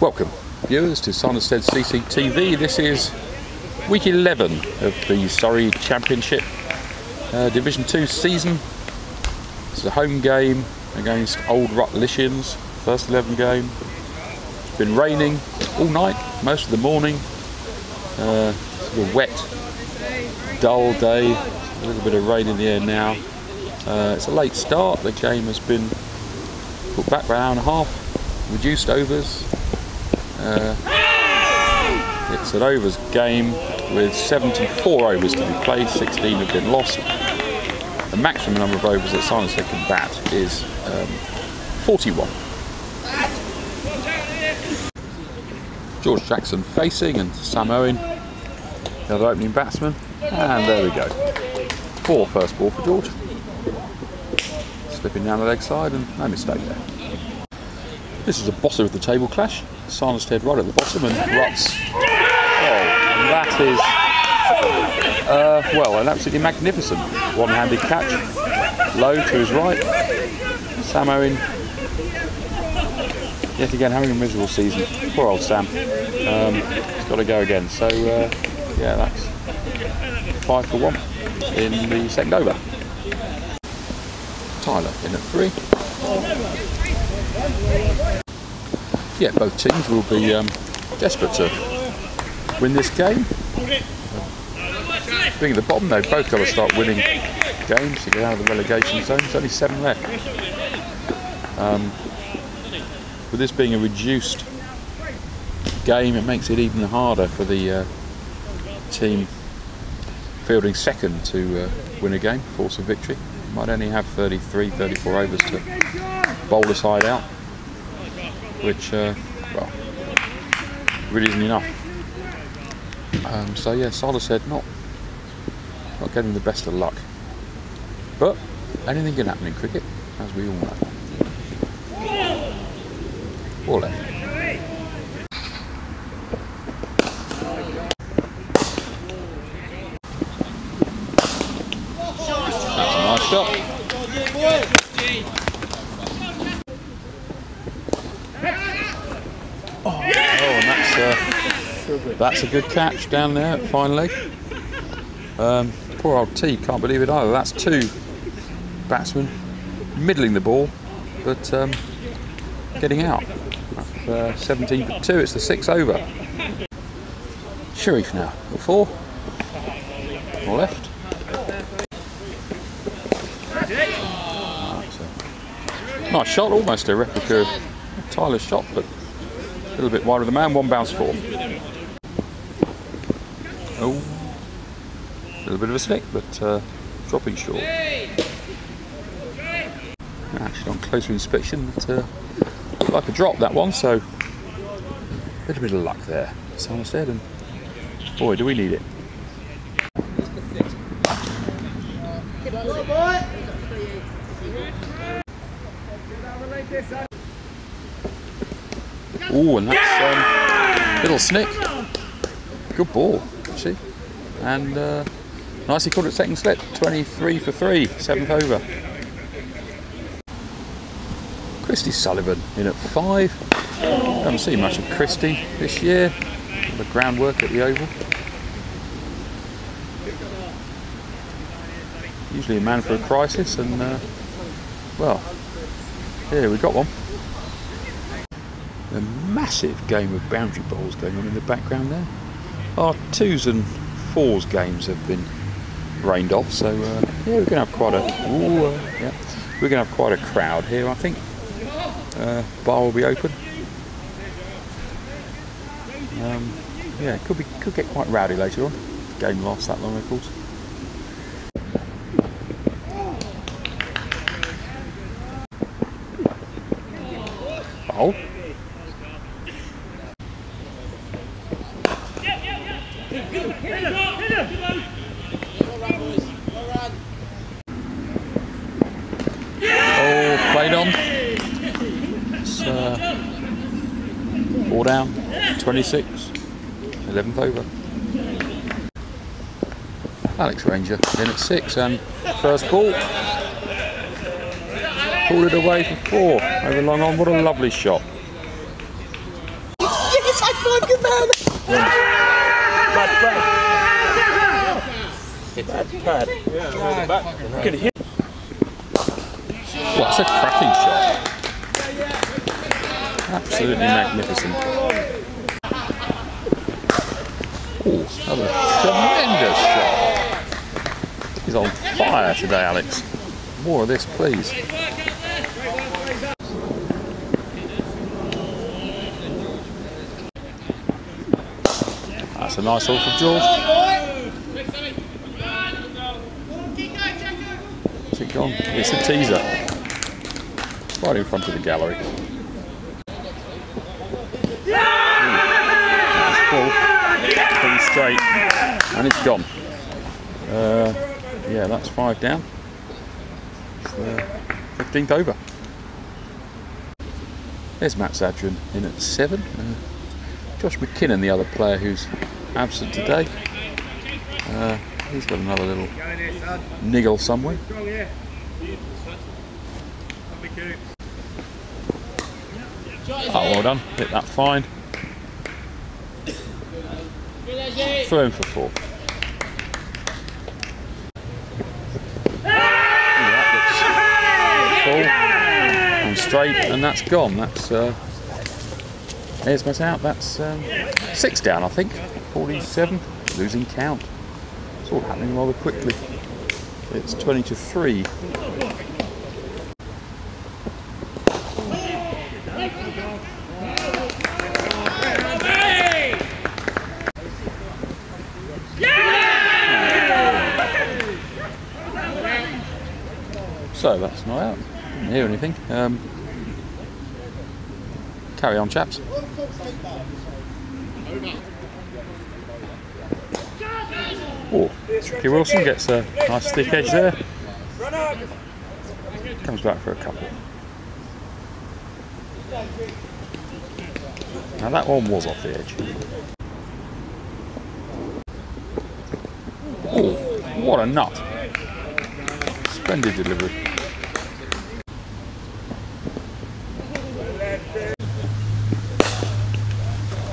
Welcome viewers to Sanderstead CCTV. This is week 11 of the Surrey Championship Division 2 season. It's a home game against Old Rutlishians, first 11 game. It's been raining all night, most of the morning. It's a wet, dull day, a little bit of rain in the air now. It's a late start. The game has been put back by an hour and a half, reduced overs. It's an overs game with 74 overs to be played, 16 have been lost. The maximum number of overs that Sanderstead can bat is 41. George Jackson facing and Sam Owen, the other opening batsman. And there we go. First ball for George. Slipping down the leg side and no mistake there. This is a bottom of the table clash. Sanderstead right at the bottom and Ruts. Oh, and that is, well, an absolutely magnificent one-handed catch. Low to his right. Sam Owen, yet again having a miserable season. Poor old Sam. He's got to go again. So, yeah, that's 5 for 1 in the second over. Tyler in at 3. Yeah, both teams will be desperate to win this game. Being at the bottom, they've both got to start winning games to get out of the relegation zone. There's only 7 left. With this being a reduced game, it makes it even harder for the team fielding second to win a game, force a victory. Might only have 33, 34 overs to bowl the side out, which, well, really isn't enough. So yeah, Sanderstead not getting the best of luck. But anything can happen in cricket, as we all know. Ball left. That's a nice shot. Oh, and that's a good catch down there at fine leg. Poor old T can't believe it either. That's 2 batsmen middling the ball, but getting out. 17 for 2. It's the 6th over. Sharif now at 4. Or left. Nice shot, almost a replica of Tyler's shot, but a little bit wide of the man. 1 bounce 4. Oh, a little bit of a slick, but dropping short. Actually, on closer inspection, it looked like a drop, that one. So a little bit of luck there, Sanderstead, and boy, do we need it. Oh, and that's little snick. Good ball, actually. And nicely caught at second slip. 23 for 3, 7th over. Christy Sullivan in at 5. Haven't seen much of Christy this year. All the groundwork at the Oval. Usually a man for a crisis, and well, here we got one. A massive game of boundary bowls going on in the background there. Our 2s and 4s games have been rained off, so yeah, we're going to have quite a yeah, we're going to have quite a crowd here, I think. Bar will be open. Yeah, it could get quite rowdy later on. The game lasts that long, of course. Oh. Oh, played on. It's 4 down, 26, 11th over. Alex Ranger in at 6 and first ball. Pulled it away for 4 over long on. What a lovely shot. on, good man! Bad. Good hit. Well, that's a cracking shot. Absolutely magnificent. Oh, another tremendous shot. He's on fire today, Alex. More of this, please. That's a nice one from George. Where's it gone? It's a teaser. Right in front of the gallery. That's full. Pretty straight. And it's gone. Yeah, that's 5 down. It's the 15th over. There's Matt Zadran in at 7. Josh McKinnon, the other player who's absent today. He's got another little niggle somewhere. Oh, well done. Hit that fine. Throw him for 4. Full and straight, and that's gone. That's there's Matt out. That's 6 down, I think. 47, losing count. It's all happening rather quickly. It's 20-3. So that's not out. Didn't hear anything. Carry on, chaps. Oh, Ricky Wilson gets a nice stick edge there. Comes back for a couple. Now that one was off the edge. Oh, what a nut. Splendid delivery.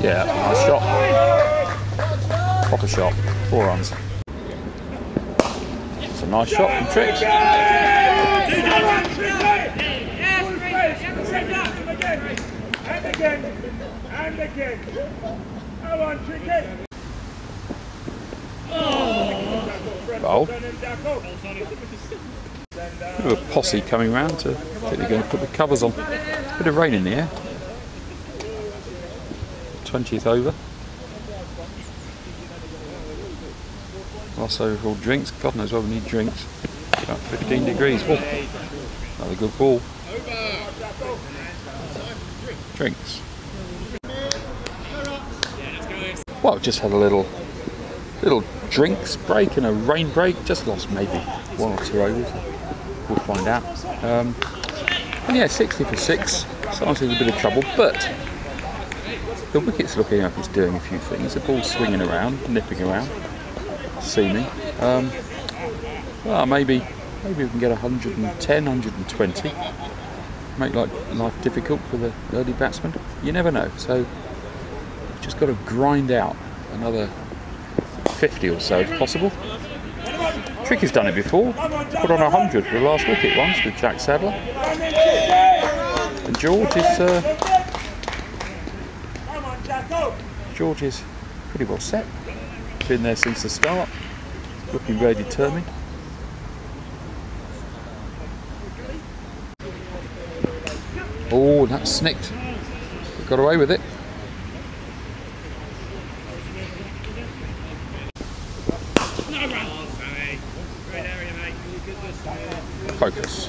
Yeah, nice shot. Proper shot. 4 runs. It's a nice shot from Tricks. And again. Come on, Tricky. Bowl. Bit of a posse coming round to think they're going to put the covers on. Bit of rain in the air. 20th over. Lost overall drinks. God knows why we need drinks. About 15 degrees. Oh, another good ball. Drinks. Well, just had a little drinks break and a rain break. Just lost maybe 1 or 2 overs. We'll find out. And yeah, 60 for 6. Someone's in a bit of trouble, but the wicket's looking like it's doing a few things. The ball's swinging around, nipping around. Seeming. Well, maybe we can get 110, 120. Make life difficult for the early batsman. You never know. So just got to grind out another 50 or so if possible. Tricky's done it before. Put on 100 for the last wicket once with Jack Sadler. And George is pretty well set. Been there since the start. Looking very determined. Oh, that's snicked. Got away with it. Focus.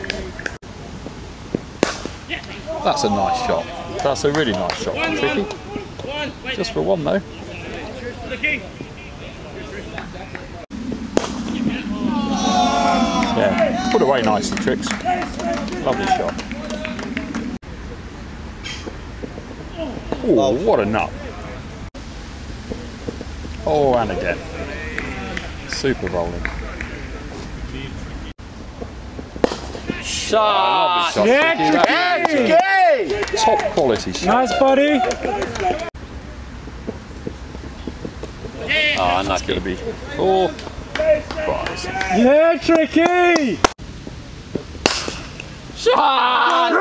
That's a nice shot. That's a really nice shot from Tricky. Just for 1 though. Yeah, put away nicely, Tricks. Lovely shot. Oh, what a nut. Oh, and again. Super rolling. Shot! Lovely shot. Yeah, Top quality shot. Nice, buddy. Oh, That's going to be 4 tries. Yeah, Tricky! Shot!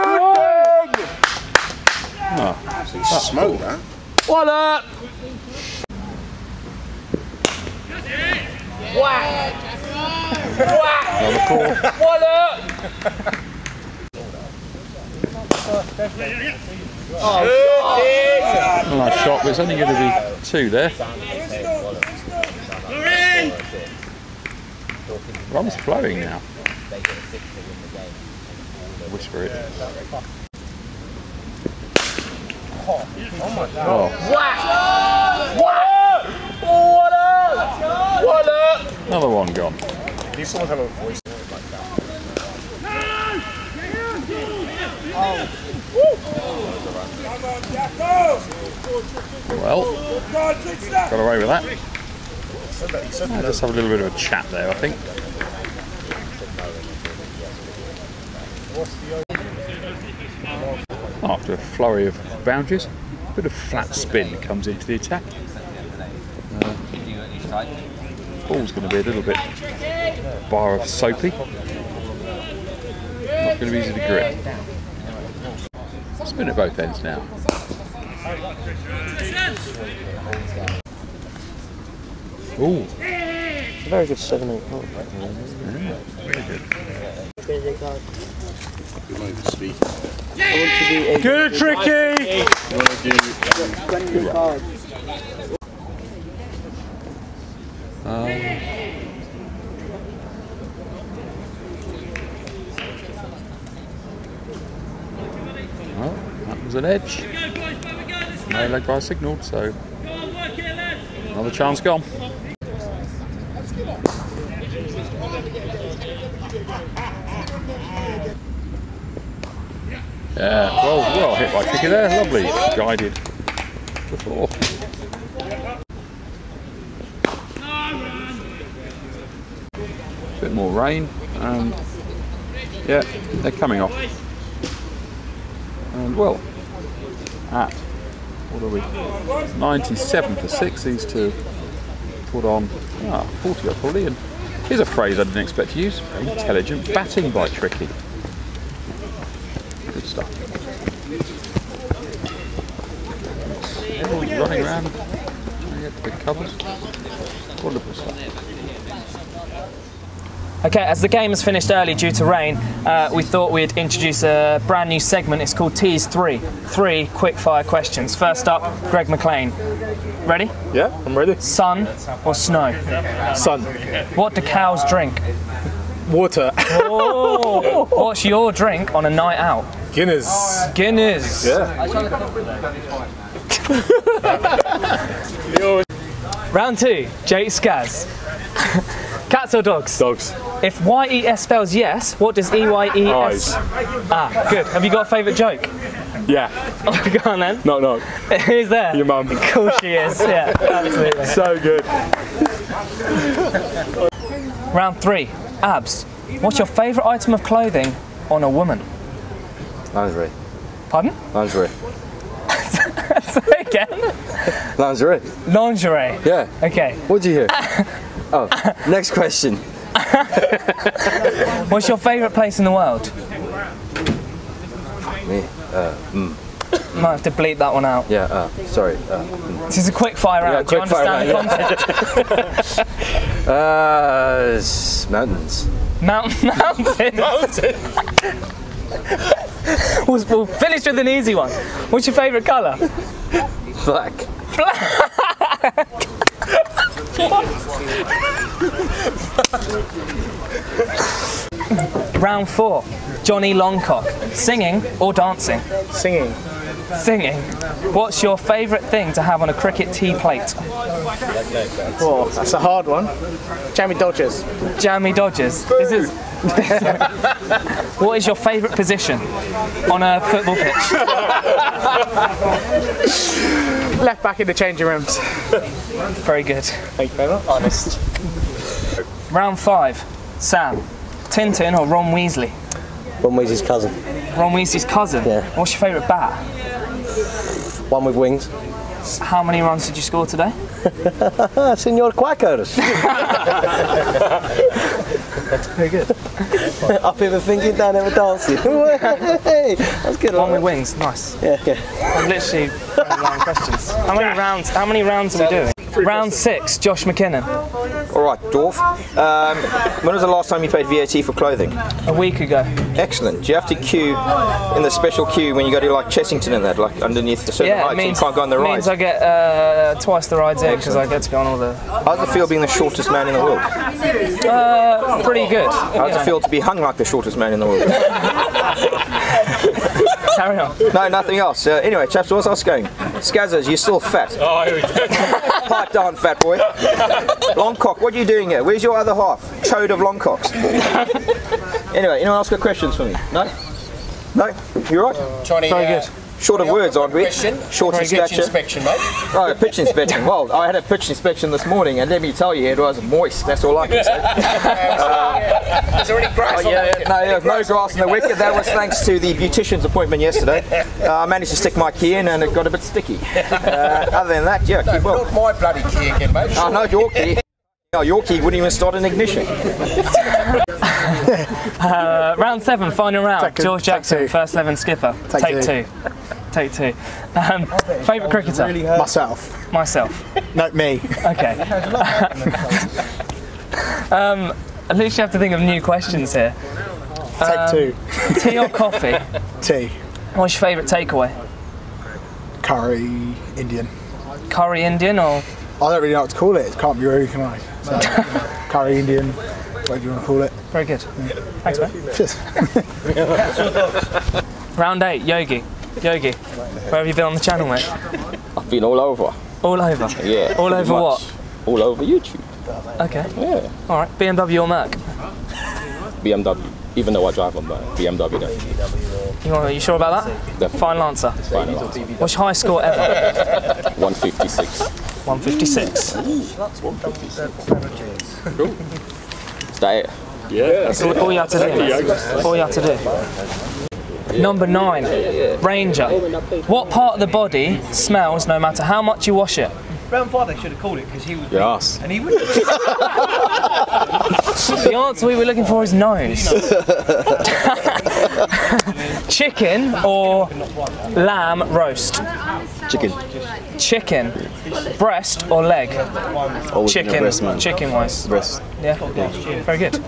Oh, Smoke that. What up? Whack! Whack! another 4. What up? Nice shot, but it's only going to be 2 there. Run's flowing now. Whisper it. Oh. Whack! What up? What up? What up? Another one gone. These someone have a voice like that. Well, got away with that. Just have a little bit of a chat there, I think. After a flurry of boundaries, a bit of flat spin comes into the attack. Ball's going to be a little bit bar of soapy. Not going to be easy to grip. Spin at both ends now. Ooh. It's a very good 7-8 ball. Yeah, very good. You might be speaking. Good, Tricky! You want to do Well, that was an edge. No leg by signalled, so another chance gone. Yeah, well hit by Tricky there, lovely, guided before. A bit more rain, and yeah, they're coming off. And well, at, what are we, 97 for 6, these two put on 40 off fully, and here's a phrase I didn't expect to use, very intelligent batting by Tricky. Good stuff. Everyone's running around, trying to get the big covers. Wonderful stuff. Okay, as the game has finished early due to rain, we thought we'd introduce a brand new segment. It's called Tease 3. 3 quick-fire questions. First up, Greg McLean. Ready? Yeah, I'm ready. Sun or snow? Sun. What do cows drink? Water. Oh, what's your drink on a night out? Guinness. Guinness. Yeah. Round 2, Jake Skaz. Cats or dogs? Dogs. If Y-E-S spells yes, what does E-Y-E-S? Eyes. Ah, good. Have you got a favourite joke? Yeah. Oh, go on then. No. Who's there? Your mum. Of course she is. Yeah, absolutely. So good. Round 3, abs. What's your favourite item of clothing on a woman? Lingerie. Pardon? Lingerie. Say again. Lingerie. Lingerie. Yeah. Okay. What'd you hear? Oh, next question. What's your favourite place in the world? Me. Might have to bleep that one out. Yeah. Sorry. This is a quick fire round. Do you understand the concept? Mountains. Mountains. We'll finish with an easy one. What's your favourite colour? Black. Round 4, Johnny Longcock. Singing or dancing? Singing. Singing. What's your favourite thing to have on a cricket tea plate? Oh, that's a hard one. Jammy Dodgers. Jammy Dodgers. This is. What is your favourite position on a football pitch? Left back in the changing rooms. Very good. Thank you very much. Honest. Round 5, Sam. Tintin or Ron Weasley? Ron Weasley's cousin. Ron Weasley's cousin? Yeah. What's your favourite bat? One with wings. How many runs did you score today? Senor Quackers. Very good. Up here thinking, down there dancing. Hey, that's good. One with wings, nice. Yeah, yeah. I'm literally running around questions. How many rounds are we doing? Round 6, Josh McKinnon. All right, Dorf. When was the last time you paid VAT for clothing? A week ago. Excellent. Do you have to queue in the special queue when you go to like Chessington and that, like underneath the certain heights, and you can't go on the rides? Means I get twice the rides in because I get to go on all the... How does it feel being the shortest man in the world? Pretty good. How does it feel to be hung like the shortest man in the world? Carry on. No, nothing else. Anyway, chaps, what's us going? Skazzers, you're still fat. Oh, here we go. Pipe down, fat boy. Longcock, what are you doing here? Where's your other half? Chode of Longcocks. Anyway, anyone else got questions for me? No? No? You all right? Johnny, Very good. Short of words, aren't we? Question. Short in Pitch stature. inspection, mate. Oh, a pitch inspection. Well, I had a pitch inspection this morning, and let me tell you, it was moist. That's all I can say. Is there any grass on the wicket? No, there was no grass in the wicket. That was thanks to the beautician's appointment yesterday. I managed to stick my key in, and it got a bit sticky. Other than that, yeah, keep well. Not my bloody key again, mate. Oh, no, your key. No, your key wouldn't even start an ignition. Round 7, final round. George Jackson, two. first 11 skipper. Take two. Take two. Favourite cricketer? Myself. Myself. No, me. Okay. At least you have to think of new questions here. Take two. Tea or coffee? Tea. What's your favourite takeaway? Curry Indian. Curry Indian or? I don't really know what to call it. It can't be rude, can I? So, curry Indian, whatever you want to call it. Very good. Thanks, mate. Cheers. Round 8, Yogi. Yogi, where have you been on the channel, mate? I've been all over. All over? Yeah. All over much. what? All over YouTube. Okay. Yeah. All right. BMW or Merc? BMW. Even though I drive them, but BMW then. Are you sure about that? Definitely. Final answer. Final answer. What's your highest score ever? 156. 156. Is that it? That's all you have to do. All you have to do. Number 9, Ranger. What part of the body smells no matter how much you wash it? Round 5 they should have called it because he was Your ass. and he wouldn't. The answer we were looking for is nose. Chicken or lamb roast? Chicken. Chicken. Breast or leg? Always Chicken. breast, man. Chicken wise. Breast. Yeah. Very good.